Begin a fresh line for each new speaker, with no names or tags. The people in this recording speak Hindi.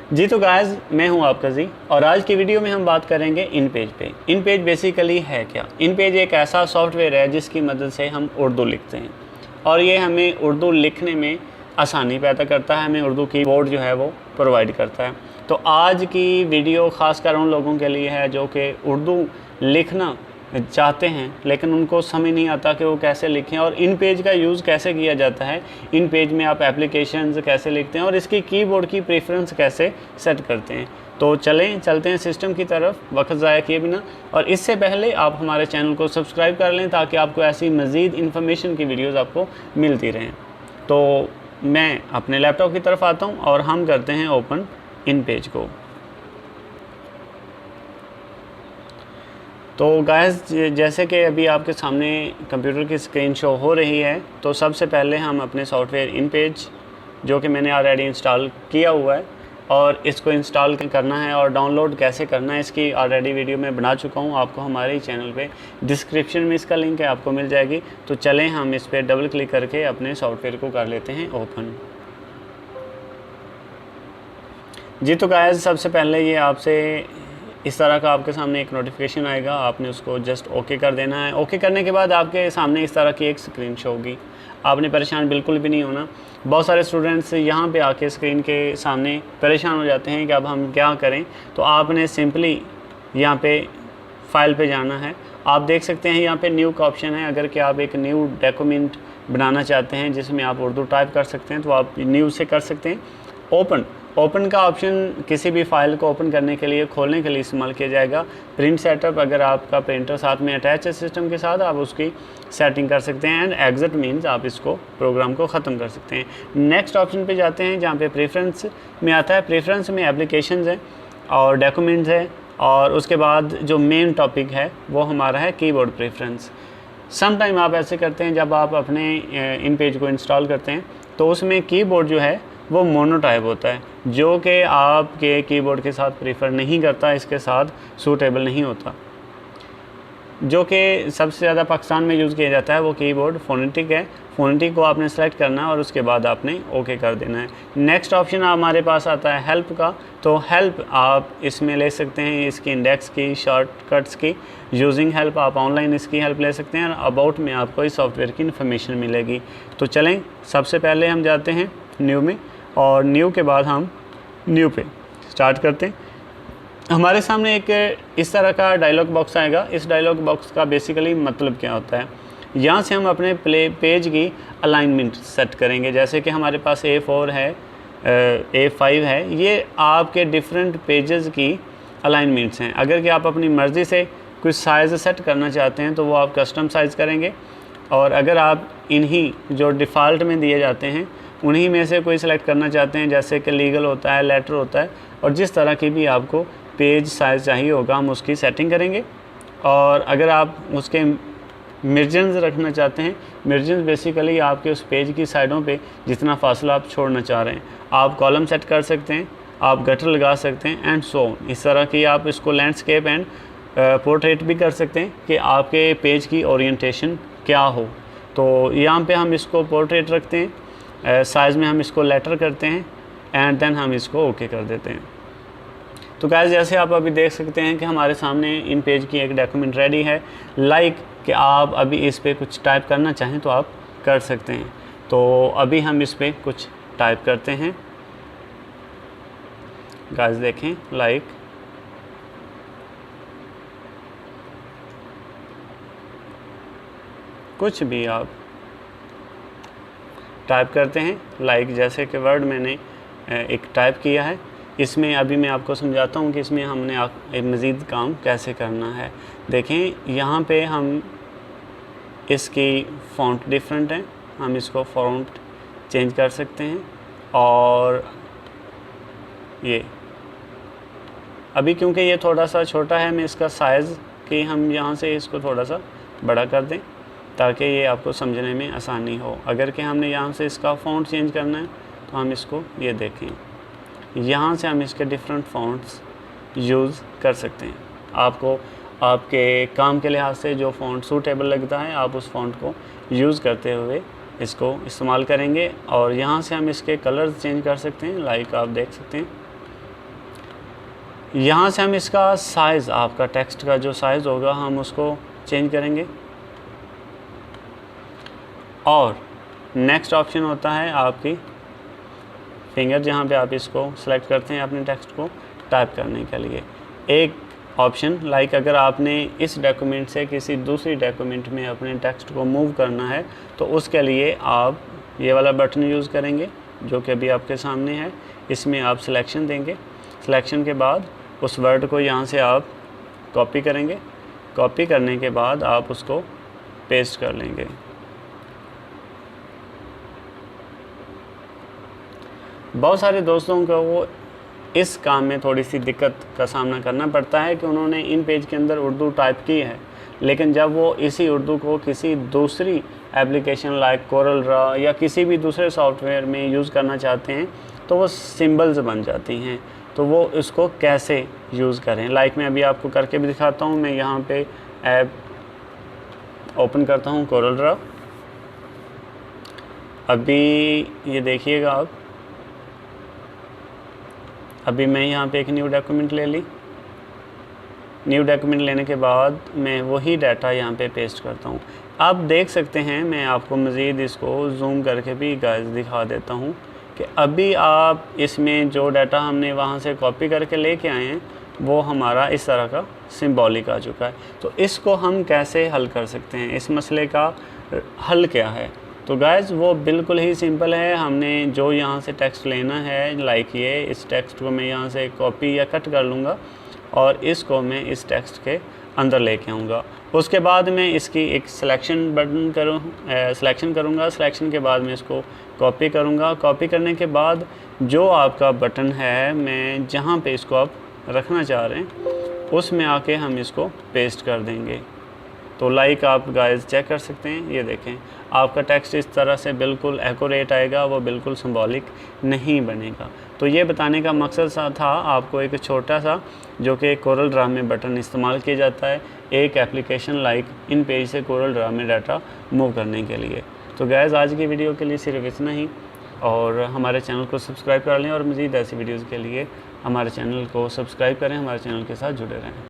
जी तो गाइस, मैं हूं आपका जी और आज की वीडियो में हम बात करेंगे इन पेज पे। इन पेज बेसिकली है क्या? इन पेज एक ऐसा सॉफ्टवेयर है जिसकी मदद से हम उर्दू लिखते हैं और ये हमें उर्दू लिखने में आसानी पैदा करता है, हमें उर्दू कीबोर्ड जो है वो प्रोवाइड करता है। तो आज की वीडियो ख़ासकर उन लोगों के लिए है जो कि उर्दू लिखना चाहते हैं लेकिन उनको समझ नहीं आता कि वो कैसे लिखें और इन पेज का यूज़ कैसे किया जाता है, इन पेज में आप एप्लीकेशंस कैसे लिखते हैं और इसकी कीबोर्ड की प्रेफरेंस कैसे सेट करते हैं। तो चलते हैं सिस्टम की तरफ वक्त ज़ाया किए बिना। और इससे पहले आप हमारे चैनल को सब्सक्राइब कर लें ताकि आपको ऐसी मज़ीद इन्फॉर्मेशन की वीडियोज़ आपको मिलती रहें। तो मैं अपने लैपटॉप की तरफ आता हूँ और हम करते हैं ओपन इन पेज को। तो गाइस, जैसे कि अभी आपके सामने कंप्यूटर की स्क्रीन शो हो रही है, तो सबसे पहले हम अपने सॉफ्टवेयर इन पेज जो कि मैंने ऑलरेडी इंस्टॉल किया हुआ है और इसको इंस्टॉल करना है और डाउनलोड कैसे करना है इसकी ऑलरेडी वीडियो मैं बना चुका हूँ। आपको हमारे ही चैनल पे डिस्क्रिप्शन में इसका लिंक है, आपको मिल जाएगी। तो चलें हम इस पर डबल क्लिक करके अपने सॉफ्टवेयर को कर लेते हैं ओपन। जी तो गाइस, सबसे पहले ये आपसे इस तरह का आपके सामने एक नोटिफिकेशन आएगा, आपने उसको जस्ट ओके कर देना है। ओके करने के बाद आपके सामने इस तरह की एक स्क्रीन शो होगी। आपने परेशान बिल्कुल भी नहीं होना। बहुत सारे स्टूडेंट्स यहाँ पे आके स्क्रीन के सामने परेशान हो जाते हैं कि अब हम क्या करें। तो आपने सिंपली यहाँ पे फाइल पे जाना है। आप देख सकते हैं यहाँ पे न्यू का ऑप्शन है। अगर कि आप एक न्यू डॉक्यूमेंट बनाना चाहते हैं जिसमें आप उर्दू टाइप कर सकते हैं तो आप न्यू से कर सकते हैं। ओपन का ऑप्शन किसी भी फाइल को ओपन करने के लिए, खोलने के लिए इस्तेमाल किया जाएगा। प्रिंट सेटअप, अगर आपका प्रिंटर साथ में अटैच है सिस्टम के साथ, आप उसकी सेटिंग कर सकते हैं। एंड एग्जिट मीन्स आप इसको प्रोग्राम को ख़त्म कर सकते हैं। नेक्स्ट ऑप्शन पे जाते हैं जहाँ पे प्रेफरेंस में आता है। प्रेफरेंस में एप्लीकेशंस है और डॉक्यूमेंट्स है और उसके बाद जो मेन टॉपिक है वो हमारा है कीबोर्ड प्रेफरेंस। सम टाइम आप ऐसे करते हैं जब आप अपने इन पेज को इंस्टॉल करते हैं तो उसमें कीबोर्ड जो है वो मोनोटाइप होता है जो कि आपके कीबोर्ड के साथ प्रीफर नहीं करता, इसके साथ सूटेबल नहीं होता। जो कि सबसे ज़्यादा पाकिस्तान में यूज़ किया जाता है वो कीबोर्ड फोनेटिक है। फोनेटिक को आपने सेलेक्ट करना है और उसके बाद आपने ओके कर देना है। नेक्स्ट ऑप्शन हमारे पास आता है हेल्प का। तो हेल्प आप इसमें ले सकते हैं, इसकी इंडेक्स की, शॉर्टकट्स की। यूजिंग हेल्प आप ऑनलाइन इसकी हेल्प ले सकते हैं। अबाउट में आपको इस सॉफ्टवेयर की इन्फॉर्मेशन मिलेगी। तो चलें, सबसे पहले हम जाते हैं न्यू में और न्यू के बाद हम न्यू पे स्टार्ट करते हैं। हमारे सामने एक इस तरह का डायलॉग बॉक्स आएगा। इस डायलॉग बॉक्स का बेसिकली मतलब क्या होता है, यहाँ से हम अपने पेज की अलाइनमेंट सेट करेंगे। जैसे कि हमारे पास A4 है, A5 है, ये आपके डिफरेंट पेजेस की अलाइनमेंट्स हैं। अगर कि आप अपनी मर्ज़ी से कुछ साइज़ सेट करना चाहते हैं तो वो आप कस्टम साइज़ करेंगे और अगर आप इन्हीं जो डिफ़ॉल्ट में दिए जाते हैं उन्हीं में से कोई सिलेक्ट करना चाहते हैं, जैसे कि लीगल होता है, लेटर होता है, और जिस तरह की भी आपको पेज साइज़ चाहिए होगा हम उसकी सेटिंग करेंगे। और अगर आप उसके मार्जिन्स रखना चाहते हैं, मार्जिन्स बेसिकली आपके उस पेज की साइडों पे जितना फासला आप छोड़ना चाह रहे हैं, आप कॉलम सेट कर सकते हैं, आप गटर लगा सकते हैं एंड सो ऑन। इस तरह की आप इसको लैंडस्केप एंड पोर्ट्रेट भी कर सकते हैं कि आपके पेज की ओरिएंटेशन क्या हो। तो यहाँ पे हम इसको पोर्ट्रेट रखते हैं, साइज़ में हम इसको लेटर करते हैं एंड देन हम इसको ओके कर देते हैं। तो गाइस, जैसे आप अभी देख सकते हैं कि हमारे सामने इन पेज की एक डॉक्यूमेंट रेडी है। लाइक कि आप अभी इस पे कुछ टाइप करना चाहें तो आप कर सकते हैं। तो अभी हम इस पे कुछ टाइप करते हैं। गाइस देखें, लाइक कुछ भी आप टाइप करते हैं। लाइक जैसे कि वर्ड मैंने एक टाइप किया है। इसमें अभी मैं आपको समझाता हूँ कि इसमें हमने मज़ीद काम कैसे करना है। देखें, यहाँ पे हम इसकी फ़ॉन्ट डिफरेंट है, हम इसको फ़ॉन्ट चेंज कर सकते हैं। और ये अभी क्योंकि ये थोड़ा सा छोटा है, मैं इसका साइज़ कि हम यहाँ से इसको थोड़ा सा बड़ा कर दें ताकि ये आपको समझने में आसानी हो। अगर कि हमने यहाँ से इसका फ़ॉन्ट चेंज करना है तो हम इसको ये देखें, यहाँ से हम इसके डिफरेंट फ़ॉन्ट्स यूज़ कर सकते हैं। आपको आपके काम के लिहाज से जो फ़ॉन्ट सूटेबल लगता है आप उस फ़ॉन्ट को यूज़ करते हुए इसको इस्तेमाल करेंगे। और यहाँ से हम इसके कलर्स चेंज कर सकते हैं। लाइक आप देख सकते हैं यहाँ से हम इसका साइज़, आपका टेक्स्ट का जो साइज़ होगा हम उसको चेंज करेंगे। और नेक्स्ट ऑप्शन होता है आपकी फिंगर, जहाँ पे आप इसको सेलेक्ट करते हैं अपने टेक्स्ट को टाइप करने के लिए। एक ऑप्शन लाइक अगर आपने इस डॉक्यूमेंट से किसी दूसरी डॉक्यूमेंट में अपने टेक्स्ट को मूव करना है तो उसके लिए आप ये वाला बटन यूज़ करेंगे जो कि अभी आपके सामने है। इसमें आप सिलेक्शन देंगे। सिलेक्शन के बाद उस वर्ड को यहाँ से आप कॉपी करेंगे। कॉपी करने के बाद आप उसको पेस्ट कर लेंगे। बहुत सारे दोस्तों को वो इस काम में थोड़ी सी दिक्कत का सामना करना पड़ता है कि उन्होंने इन पेज के अंदर उर्दू टाइप की है, लेकिन जब वो इसी उर्दू को किसी दूसरी एप्लीकेशन लाइक कोरल ड्रा या किसी भी दूसरे सॉफ्टवेयर में यूज़ करना चाहते हैं तो वो सिंबल्स बन जाती हैं। तो वो इसको कैसे यूज़ करें, लाइक मैं अभी आपको करके भी दिखाता हूँ। मैं यहाँ पे ऐप ओपन करता हूँ कोरल ड्रा। अभी ये देखिएगा आप, अभी मैं यहाँ पे एक न्यू डॉक्यूमेंट ले ली। न्यू डॉक्यूमेंट लेने के बाद मैं वही डाटा यहाँ पे पेस्ट करता हूँ। आप देख सकते हैं, मैं आपको मज़ीद इसको जूम करके भी गाइस दिखा देता हूँ कि अभी आप इसमें जो डाटा हमने वहाँ से कॉपी करके लेके आए हैं वो हमारा इस तरह का सिंबॉलिक आ चुका है। तो इसको हम कैसे हल कर सकते हैं, इस मसले का हल क्या है? तो गाइस वो बिल्कुल ही सिंपल है। हमने जो यहाँ से टेक्स्ट लेना है, लाइक ये, इस टेक्स्ट को मैं यहाँ से कॉपी या कट कर लूँगा और इसको मैं इस टेक्स्ट के अंदर लेके आऊँगा। उसके बाद मैं इसकी एक सिलेक्शन बटन सिलेक्शन करूँगा। सिलेक्शन के बाद मैं इसको कॉपी करूँगा। कॉपी करने के बाद जो आपका बटन है, मैं जहाँ पे इसको आप रखना चाह रहे हैं उसमें आके हम इसको पेस्ट कर देंगे। तो लाइक आप गाइस चेक कर सकते हैं, ये देखें आपका टेक्स्ट इस तरह से बिल्कुल एक्यूरेट आएगा, वो बिल्कुल सिंबॉलिक नहीं बनेगा। तो ये बताने का मकसद था आपको एक छोटा सा, जो कि कोरल ड्रा में बटन इस्तेमाल किया जाता है एक एप्लीकेशन लाइक इन पेज से कोरल ड्रा में डाटा मूव करने के लिए। तो गाइस आज की वीडियो के लिए सिर्फ इतना ही, और हमारे चैनल को सब्सक्राइब कर लें और मज़ीद ऐसी वीडियोज़ के लिए हमारे चैनल को सब्सक्राइब करें, हमारे चैनल के साथ जुड़े रहें।